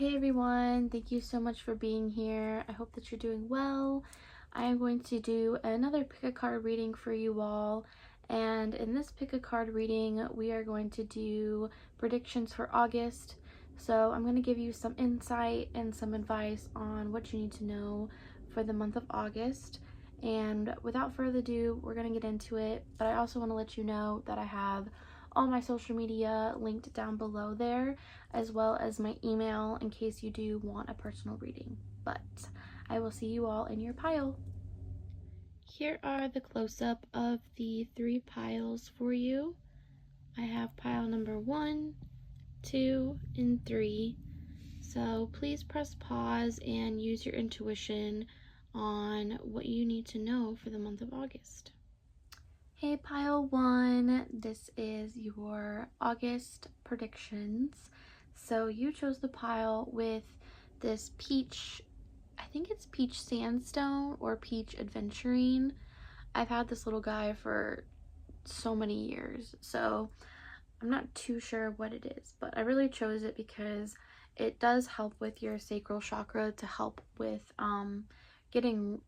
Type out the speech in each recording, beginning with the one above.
Hey everyone, thank you so much for being here. I hope that you're doing well. I am going to do another pick a card reading for you all. And in this pick a card reading, we are going to do predictions for August. So I'm going to give you some insight and some advice on what you need to know for the month of August. And without further ado, we're going to get into it. But I also want to let you know that I have all my social media linked down below there, as well as my email in case you do want a personal reading. But I will see you all in your pile. Here are the close-up of the 3 piles for you. I have pile number 1, 2, and 3. So please press pause and use your intuition on what you need to know for the month of August. Hey pile 1, this is your August predictions. So you chose the pile with this peach, I think it's peach sandstone or peach adventurine. I've had this little guy for so many years, so I'm not too sure what it is, but I really chose it because it does help with your sacral chakra to help with getting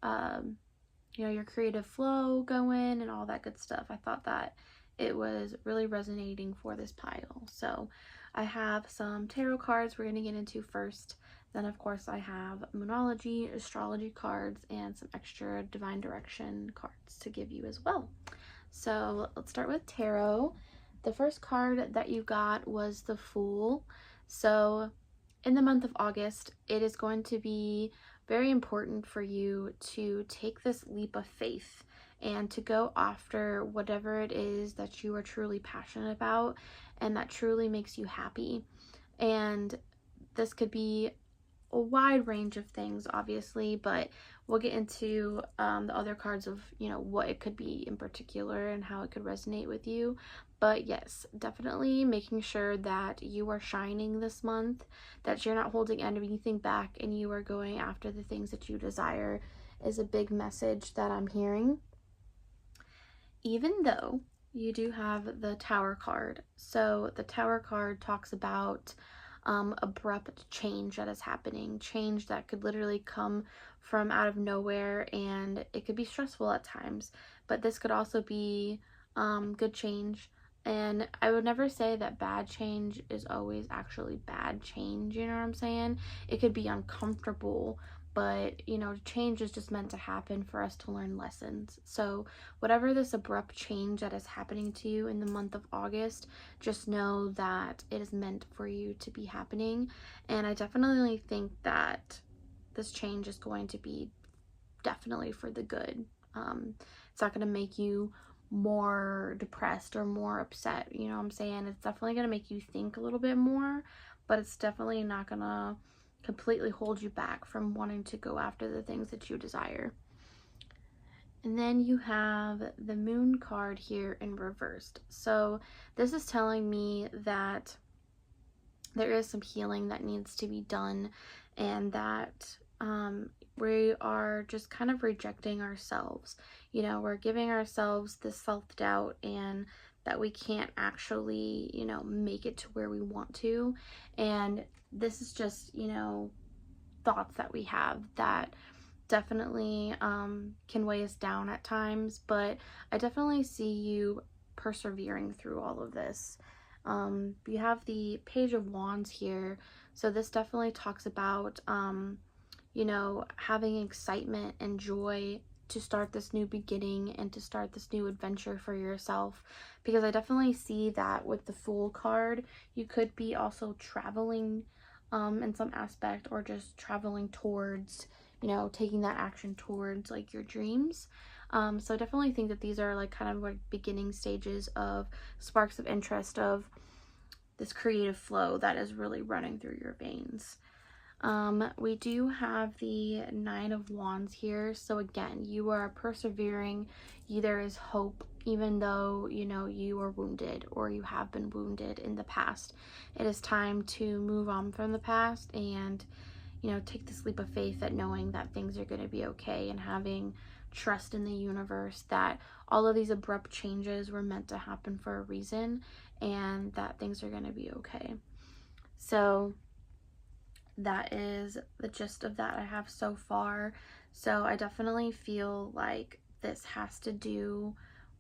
your creative flow going and all that good stuff. I thought that it was really resonating for this pile. So I have some tarot cards we're going to get into first. Then of course I have moonology, astrology cards, and some extra divine direction cards to give you as well. So let's start with tarot. The first card that you got was the Fool. So in the month of August, it is going to be very important for you to take this leap of faith and to go after whatever it is that you are truly passionate about and that truly makes you happy. And this could be a wide range of things, obviously, but we'll get into the other cards of what it could be in particular and how it could resonate with you. But yes, definitely making sure that you are shining this month, that you're not holding anything back, and you are going after the things that you desire is a big message that I'm hearing. Even though you do have the Tower card. So the Tower card talks about abrupt change that is happening, change that could literally come from out of nowhere, and it could be stressful at times, but this could also be good change. And I would never say that bad change is always actually bad change, you know what I'm saying? It could be uncomfortable, but change is just meant to happen for us to learn lessons. So whatever this abrupt change that is happening to you in the month of August, just know that it is meant for you to be happening. And I definitely think that this change is going to be definitely for the good. It's not going to make you more depressed or more upset, you know what I'm saying? It's definitely going to make you think a little bit more, but it's definitely not going to completely hold you back from wanting to go after the things that you desire. And then you have the Moon card here in reversed. So this is telling me that there is some healing that needs to be done, and that we are just kind of rejecting ourselves. We're giving ourselves this self-doubt and that we can't actually, make it to where we want to. And this is just, thoughts that we have that definitely can weigh us down at times, but I definitely see you persevering through all of this. You have the Page of Wands here, so this definitely talks about having excitement and joy to start this new beginning and to start this new adventure for yourself, because I definitely see that with the Fool card. You could be also traveling in some aspect, or just traveling towards, taking that action towards like your dreams. So I definitely think that these are like kind of like beginning stages of sparks of interest of this creative flow that is really running through your veins. We do have the Nine of Wands here. So again, you are persevering. There is hope, even though, you are wounded or you have been wounded in the past. It is time to move on from the past and, take this leap of faith at knowing that things are going to be okay, and having trust in the universe that all of these abrupt changes were meant to happen for a reason, and that things are going to be okay. So that is the gist of that I have so far. So I definitely feel like this has to do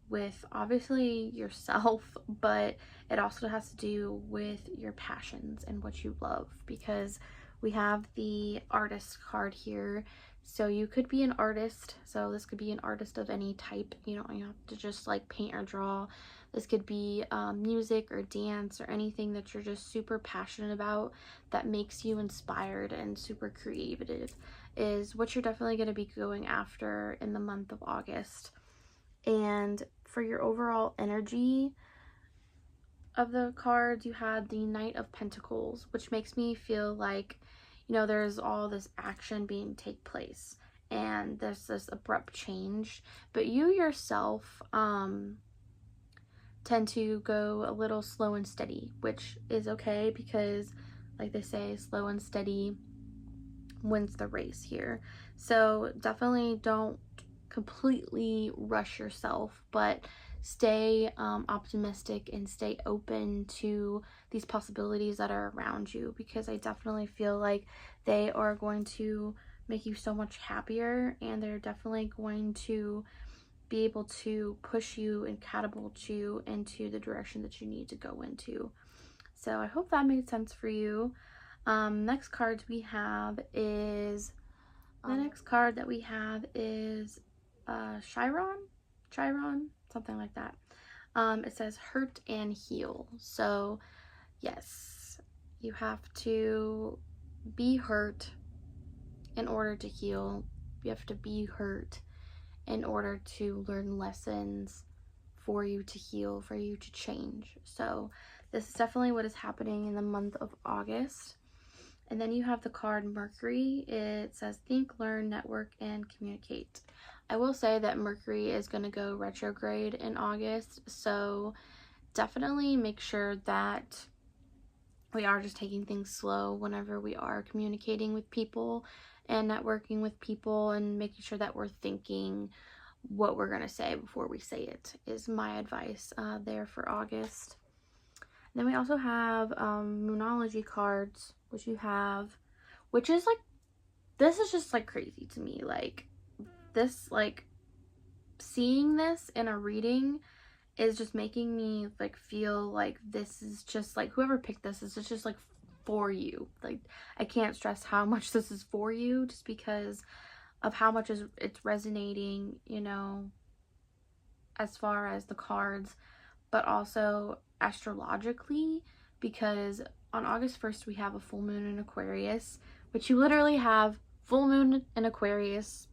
with obviously yourself, but it also has to do with your passions and what you love, because we have the artist card here. So you could be an artist. So this could be an artist of any type. You don't have to just like paint or draw. This could be music or dance or anything that you're just super passionate about that makes you inspired and super creative is what you're definitely going to be going after in the month of August. And for your overall energy of the cards, you had the Knight of Pentacles, which makes me feel like, you know, there's all this action being take place and there's this abrupt change, but you yourself tend to go a little slow and steady, which is okay because, like they say, slow and steady wins the race here. So definitely don't completely rush yourself, but stay optimistic and stay open to these possibilities that are around you, because I definitely feel like they are going to make you so much happier, and they're definitely going to be able to push you and catapult you into the direction that you need to go into. So I hope that made sense for you. Next cards we have is the next card that we have is Chiron, something like that. It says hurt and heal. So yes, you have to be hurt in order to heal. You have to be hurt in order to learn lessons for you to heal, for you to change. So this is definitely what is happening in the month of August. And then you have the card Mercury. It says think, learn, network, and communicate. I will say that Mercury is going to go retrograde in August, so definitely make sure that we are just taking things slow whenever we are communicating with people and networking with people, and making sure that we're thinking what we're going to say before we say it is my advice there for August. Then we also have Moonology cards, which you have, which is like, this is just like crazy to me. Like this, like seeing this in a reading is just making me like feel like this is just like, whoever picked this is just like for you. Like I can't stress how much this is for you, just because of how much it's resonating, you know, as far as the cards, but also astrologically, because on August 1st we have a full moon in Aquarius, which you literally have full moon in Aquarius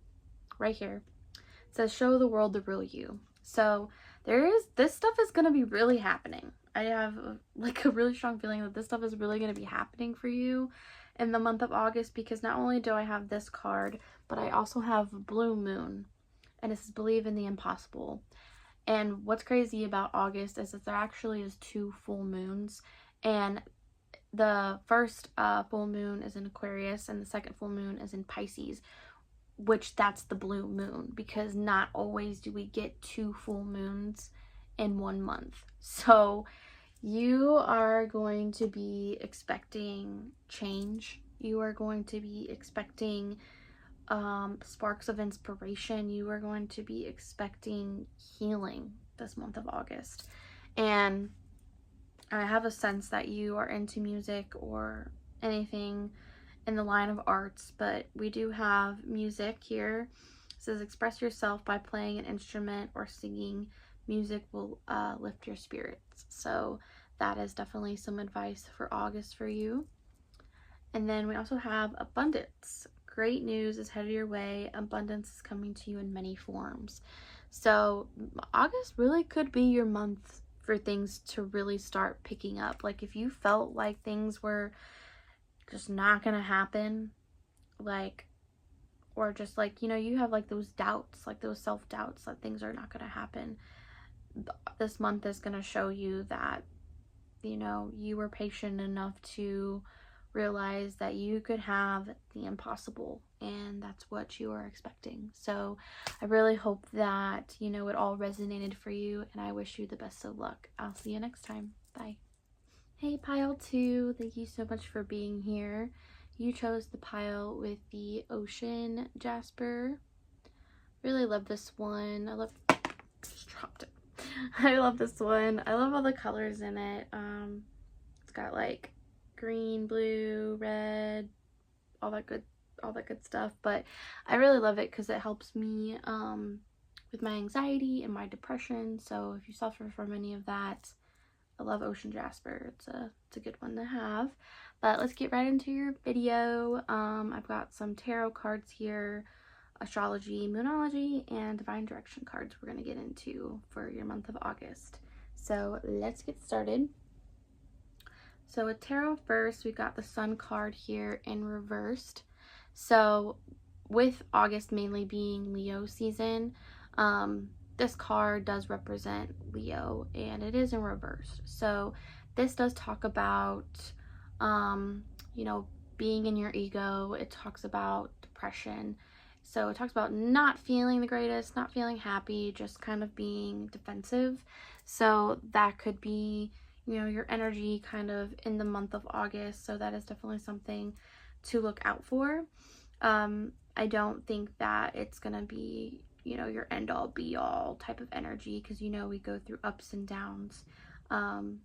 right here. It says show the world the real you. So this stuff is going to be really happening. I have like a really strong feeling that this stuff is really going to be happening for you in the month of August, because not only do I have this card, but I also have Blue Moon, and it says believe in the impossible. And what's crazy about August is that there actually is 2 full moons, and the first full moon is in Aquarius and the second full moon is in Pisces, which that's the blue moon, because not always do we get 2 full moons in 1 month. So you are going to be expecting change. You are going to be expecting sparks of inspiration. You are going to be expecting healing this month of August. And I have a sense that you are into music or anything in the line of arts, but we do have music here. It says express yourself by playing an instrument or singing. Music will lift your spirits. So that is definitely some advice for August for you. And then we also have abundance. Great news is headed your way. Abundance is coming to you in many forms. So August really could be your month for things to really start picking up. Like if you felt like things were just not gonna happen, like, or just like, you know, you have like those doubts, like those self-doubts that things are not gonna happen, this month is gonna show you that, you know, you were patient enough to realize that you could have the impossible, and that's what you are expecting. So I really hope that, you know, it all resonated for you, and I wish you the best of luck. I'll see you next time. Bye. Hey pile 2, thank you so much for being here. You chose the pile with the ocean Jasper. Really love this one. Just dropped it. I love this one. I love all the colors in it. It's got like green, blue, red, all that good stuff. But I really love it because it helps me with my anxiety and my depression. So if you suffer from any of that, I love Ocean Jasper. It's a good one to have. But let's get right into your video. I've got some tarot cards here, astrology, moonology, and divine direction cards we're going to get into for your month of August. So let's get started. So with tarot first, we've got the Sun card here in reversed. So with August mainly being Leo season, this card does represent Leo, and it is in reverse. So this does talk about, you know, being in your ego. It talks about depression. So it talks about not feeling the greatest, not feeling happy, just kind of being defensive. So that could be, you know, your energy kind of in the month of August. So that is definitely something to look out for. I don't think that it's going to be, you know, your end all be all type of energy, because, you know, we go through ups and downs.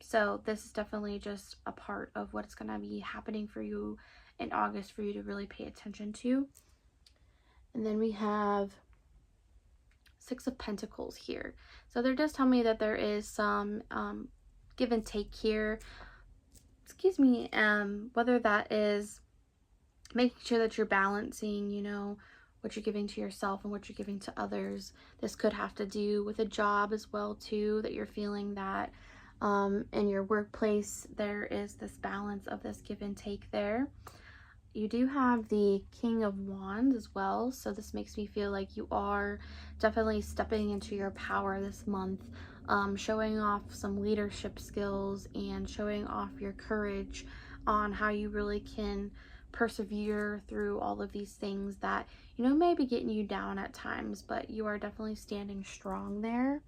So this is definitely just a part of what's going to be happening for you in August for you to really pay attention to. And then we have Six of Pentacles here. So there does tell me that there is some give and take here. Excuse me, whether that is making sure that you're balancing, you know, what you're giving to yourself and what you're giving to others. This could have to do with a job as well too, that you're feeling that in your workplace there is this balance of this give and take there. You do have the King of Wands as well, so this makes me feel like you are definitely stepping into your power this month, showing off some leadership skills and showing off your courage on how you really can persevere through all of these things that, you know, may be getting you down at times, but you are definitely standing strong there.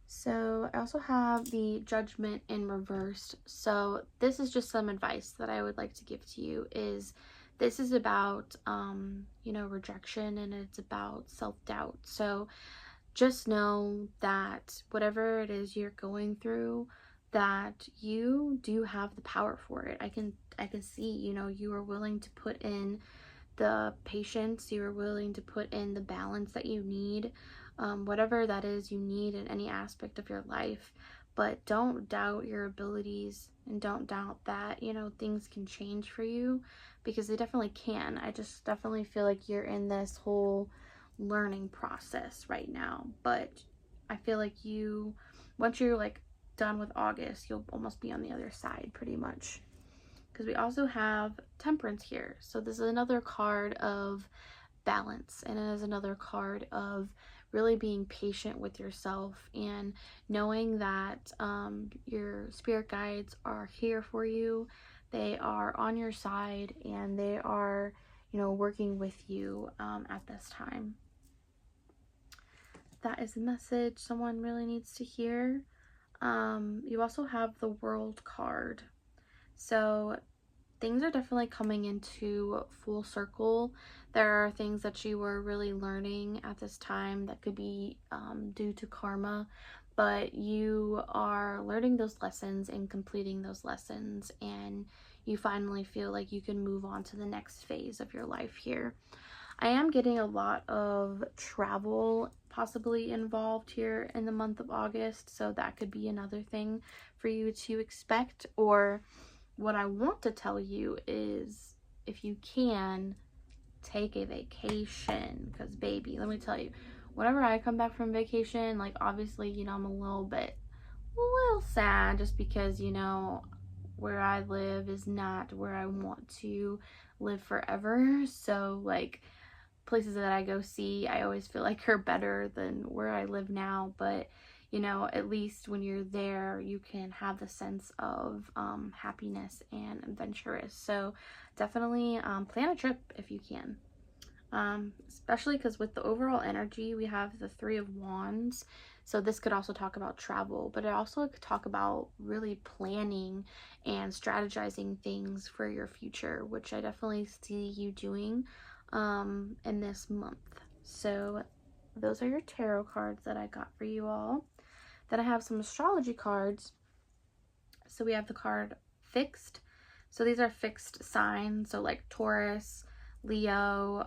So I also have the Judgment in reversed. So this is just some advice that I would like to give to you. Is this is about you know, rejection, and it's about self-doubt. So just know that whatever it is you're going through, that you do have the power for it. I can see, you know, you are willing to put in the patience, you are willing to put in the balance that you need, whatever that is you need in any aspect of your life. But don't doubt your abilities, and don't doubt that, you know, things can change for you, because they definitely can. I just definitely feel like you're in this whole learning process right now, but I feel like you, once you're like done with August, you'll almost be on the other side pretty much. Because we also have Temperance here. So this is another card of balance, and it is another card of really being patient with yourself and knowing that your spirit guides are here for you. They are on your side, and they are, you know, working with you at this time. That is a message someone really needs to hear. You also have the World card. So things are definitely coming into full circle. There are things that you were really learning at this time that could be due to karma, but you are learning those lessons and completing those lessons, and you finally feel like you can move on to the next phase of your life here. I am getting a lot of travel possibly involved here in the month of August, so that could be another thing for you to expect. Or what I want to tell you is, if you can, take a vacation, because baby, let me tell you, whenever I come back from vacation, like, obviously, you know, I'm a little sad, just because, you know, where I live is not where I want to live forever. So like, places that I go see, I always feel like are better than where I live now. But, you know, at least when you're there, you can have the sense of happiness and adventurous. So definitely plan a trip if you can. Especially because with the overall energy, we have the Three of Wands. So this could also talk about travel, but it also could talk about really planning and strategizing things for your future, which I definitely see you doing in this month. So those are your tarot cards that I got for you all. Then I have some astrology cards. So we have the card fixed. So these are fixed signs. So like Taurus, Leo,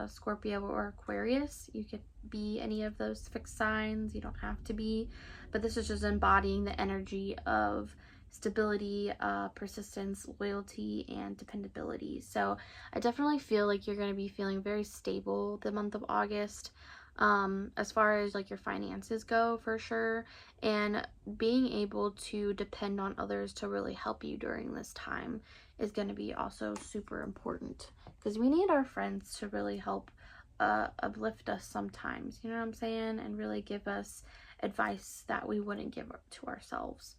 Scorpio, or Aquarius. You could be any of those fixed signs. You don't have to be. But this is just embodying the energy of stability, persistence, loyalty, and dependability. So I definitely feel like you're going to be feeling very stable the month of August. As far as like your finances go, for sure, and being able to depend on others to really help you during this time is going to be also super important, because we need our friends to really help uplift us sometimes, you know what I'm saying, and really give us advice that we wouldn't give to ourselves.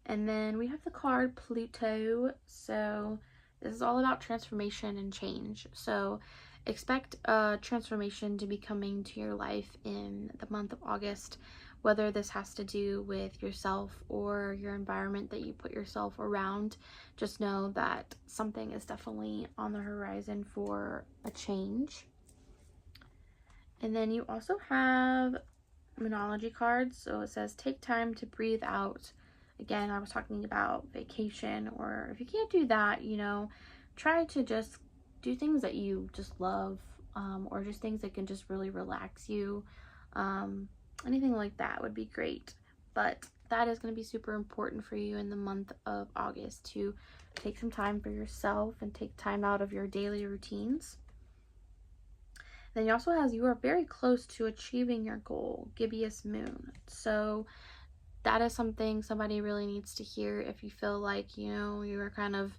And then we have the card Pluto. So this is all about transformation and change. So expect a transformation to be coming to your life in the month of August, whether this has to do with yourself or your environment that you put yourself around. Just know that something is definitely on the horizon for a change. And then you also have Moonology cards. So it says, take time to breathe out. Again, I was talking about vacation, or if you can't do that, you know, try to just do things that you just love, or just things that can just really relax you. Anything like that would be great. But that is going to be super important for you in the month of August, to take some time for yourself and take time out of your daily routines. Then he also has, you are very close to achieving your goal, gibbous moon. So that is something somebody really needs to hear if you feel like, you know, you are kind of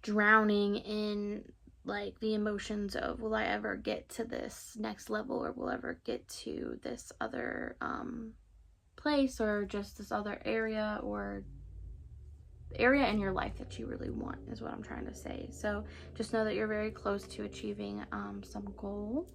drowning in like the emotions of, will I ever get to this next level, or will I ever get to this other place, or just this other area, or area in your life that you really want, is what I'm trying to say. So just know that you're very close to achieving some goal.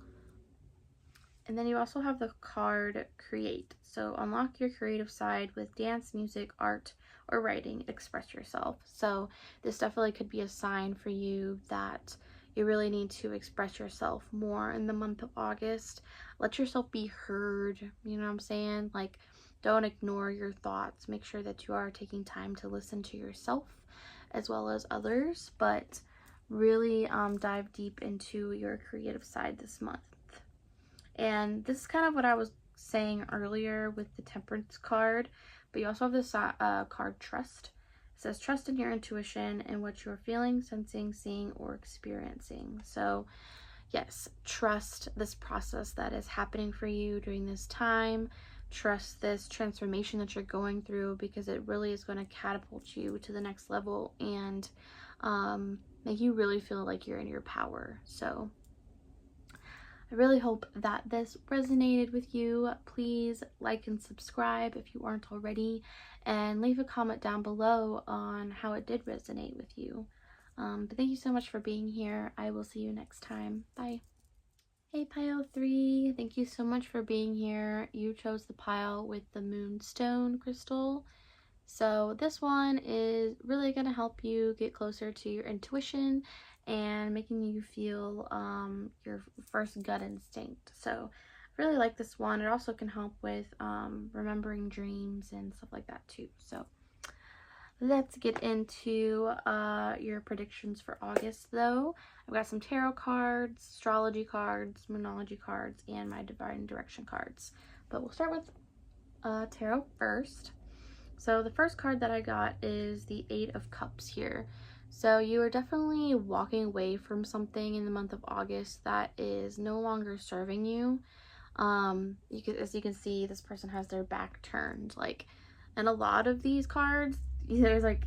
And then you also have the card Create. So unlock your creative side with dance, music, art, or writing. Express yourself. So this definitely could be a sign for you that you really need to express yourself more in the month of August. Let yourself be heard, you know what I'm saying? Like, don't ignore your thoughts. Make sure that you are taking time to listen to yourself as well as others, but really dive deep into your creative side this month. And this is kind of what I was saying earlier with the Temperance card, but you also have this card Trust. It says, trust in your intuition and what you're feeling, sensing, seeing, or experiencing. So yes, trust this process that is happening for you during this time. Trust this transformation that you're going through, because it really is going to catapult you to the next level and make you really feel like you're in your power. So I really hope that this resonated with you. Please like and subscribe if you aren't already, and leave a comment down below on how it did resonate with you. But thank you so much for being here. I will see you next time. Bye. Hey pile 3, thank you so much for being here. You chose the pile with the Moonstone crystal. So this one is really going to help you get closer to your intuition and making you feel your first gut instinct. So I really like this one. It also can help with remembering dreams and stuff like that too. So let's get into your predictions for August, though. I've got some tarot cards, astrology cards, moonology cards, and my divine direction cards. But we'll start with tarot first. So the first card that I got is the 8 of Cups here. So you are definitely walking away from something in the month of August that is no longer serving you. As you can see, this person has their back turned. Like, and a lot of these cards, either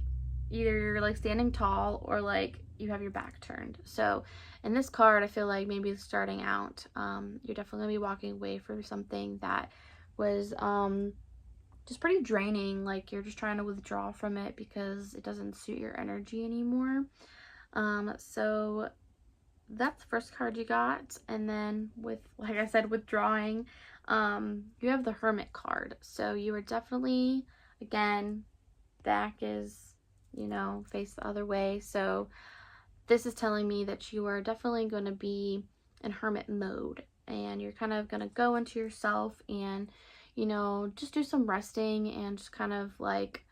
you're like standing tall, or like you have your back turned. So in this card, I feel like maybe starting out, you're definitely gonna be walking away from something that was just pretty draining. Like, you're just trying to withdraw from it because it doesn't suit your energy anymore. So that's the first card you got. And then with, like I said, withdrawing, You have the Hermit card. So you are definitely, again, back is, you know, face the other way. So this is telling me that you are definitely going to be in hermit mode, and you're kind of going to go into yourself and, you know, just do some resting and just kind of like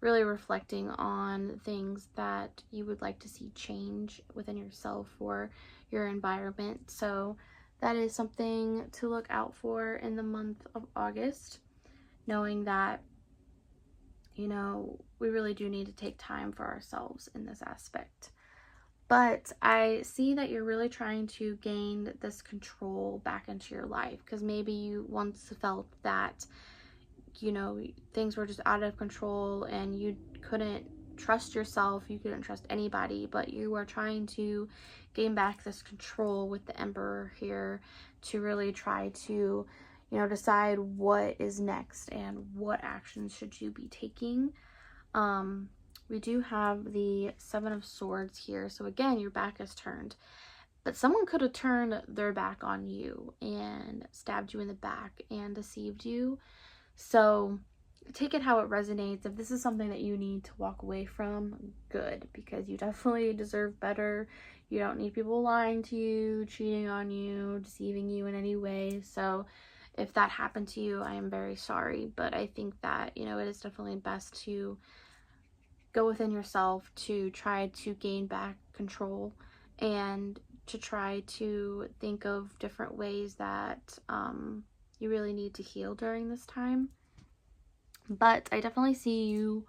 really reflecting on things that you would like to see change within yourself or your environment. So that is something to look out for in the month of August, knowing that, you know, we really do need to take time for ourselves in this aspect. But I see that you're really trying to gain this control back into your life, because maybe you once felt that, you know, things were just out of control and you couldn't trust yourself, you couldn't trust anybody, but you are trying to gain back this control with the Emperor here to really try to, you know, decide what is next and what actions should you be taking. We do have the Seven of Swords here. So again, your back is turned. But someone could have turned their back on you and stabbed you in the back and deceived you. So take it how it resonates. If this is something that you need to walk away from, good, because you definitely deserve better. You don't need people lying to you, cheating on you, deceiving you in any way. So if that happened to you, I am very sorry. But I think that, you know, it is definitely best to go within yourself to try to gain back control and to try to think of different ways that you really need to heal during this time. But I definitely see you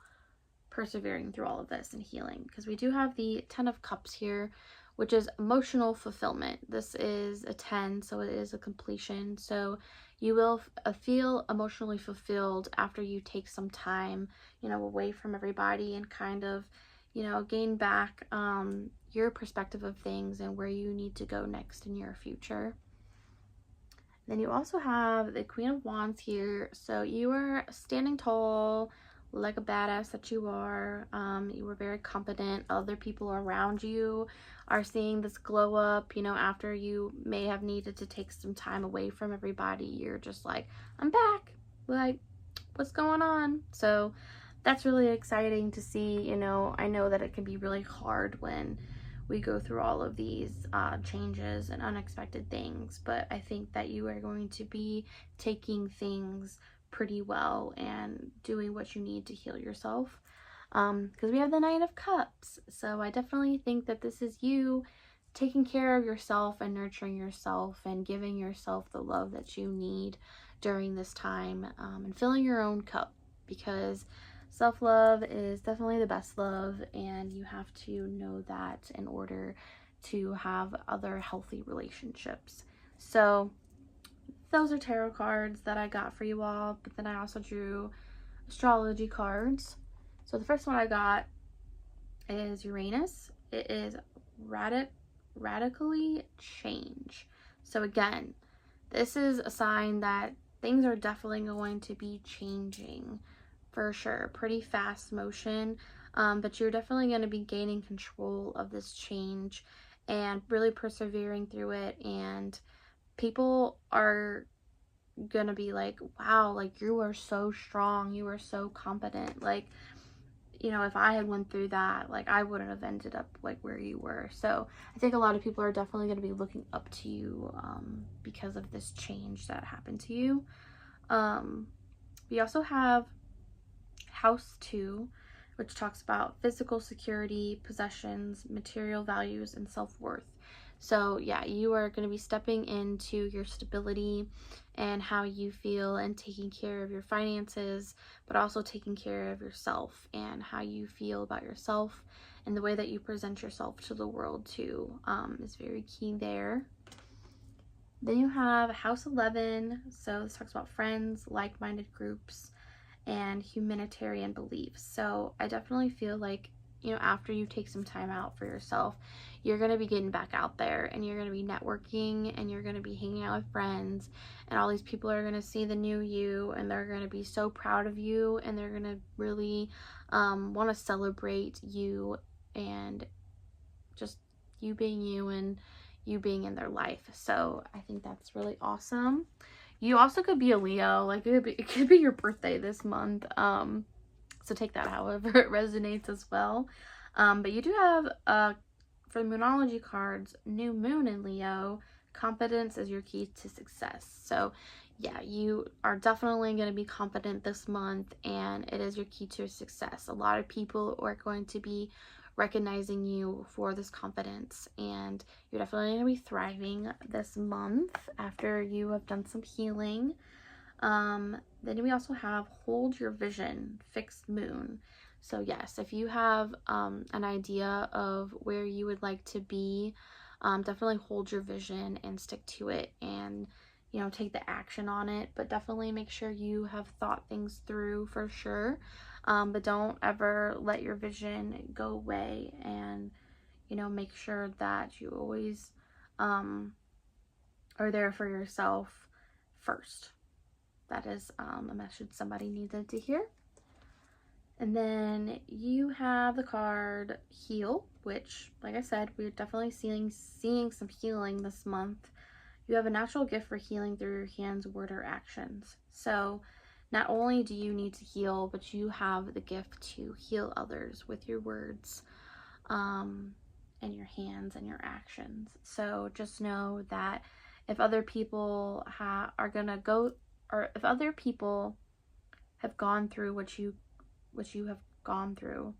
persevering through all of this and healing, because we do have the Ten of Cups here, which is emotional fulfillment. This is a 10, so it is a completion. So you will feel emotionally fulfilled after you take some time, you know, away from everybody and kind of, you know, gain back your perspective of things and where you need to go next in your future. Then you also have the Queen of Wands here. So you are standing tall like a badass that you are. You were very competent. Other people around you are seeing this glow up, you know, after you may have needed to take some time away from everybody. You're just like, I'm back. Like, what's going on? So that's really exciting to see. You know, I know that it can be really hard when we go through all of these changes and unexpected things, but I think that you are going to be taking things pretty well and doing what you need to heal yourself, because we have the Knight of Cups. So I definitely think that this is you taking care of yourself and nurturing yourself and giving yourself the love that you need during this time, and filling your own cup, because self-love is definitely the best love, and you have to know that in order to have other healthy relationships. So those are tarot cards that I got for you all, but then I also drew astrology cards. So the first one I got is Uranus. It is radically change. So again, this is a sign that things are definitely going to be changing for sure. Pretty fast motion, but you're definitely going to be gaining control of this change and really persevering through it. And people are going to be like, wow, like you are so strong, you are so competent. Like, you know, if I had went through that, like I wouldn't have ended up like where you were. So I think a lot of people are definitely going to be looking up to you because of this change that happened to you. We also have House 2, which talks about physical security, possessions, material values, and self-worth. So yeah, you are going to be stepping into your stability and how you feel and taking care of your finances, but also taking care of yourself and how you feel about yourself, and the way that you present yourself to the world too is very key there. Then you have House 11. So this talks about friends, like-minded groups, and humanitarian beliefs. So I definitely feel like, you know, after you take some time out for yourself, you're going to be getting back out there and you're going to be networking and you're going to be hanging out with friends, and all these people are going to see the new you and they're going to be so proud of you, and they're going to really want to celebrate you and just you being you and you being in their life. So I think that's really awesome. You also could be a Leo. Like, it could be your birthday this month. So take that however it resonates as well. But you do have, for the Moonology cards, New Moon in Leo. Confidence is your key to success. So yeah, you are definitely going to be confident this month, and it is your key to success. A lot of people are going to be recognizing you for this confidence, and you're definitely going to be thriving this month after you have done some healing. Then we also have Hold Your Vision, Fixed Moon. So yes, if you have an idea of where you would like to be, definitely hold your vision and stick to it, and you know, take the action on it. But definitely make sure you have thought things through for sure. But don't ever let your vision go away, and you know, make sure that you always are there for yourself first. That is a message somebody needed to hear. And then you have the card Heal, which, like I said, we're definitely seeing some healing this month. You have a natural gift for healing through your hands, word, or actions. So not only do you need to heal, but you have the gift to heal others with your words, and your hands and your actions. So just know that if other people are gonna go, or if other people have gone through what you have gone through,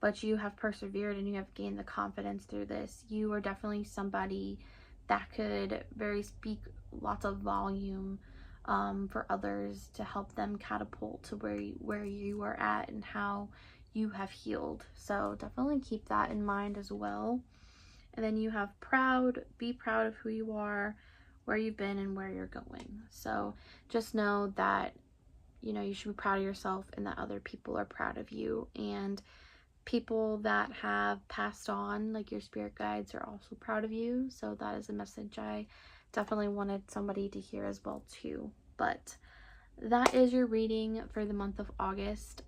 but you have persevered and you have gained the confidence through this, you are definitely somebody that could speak lots of volume for others, to help them catapult to where you are at and how you have healed. So definitely keep that in mind as well. And then you have Proud. Be proud of who you are, where you've been, and where you're going. So just know that, you know, you should be proud of yourself, and that other people are proud of you. And people that have passed on, like your spirit guides, are also proud of you. So that is a message I definitely wanted somebody to hear as well too. But that is your reading for the month of August.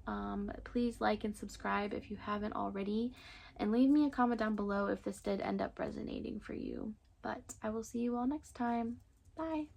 Please like and subscribe if you haven't already, and leave me a comment down below if this did end up resonating for you. But I will see you all next time. Bye.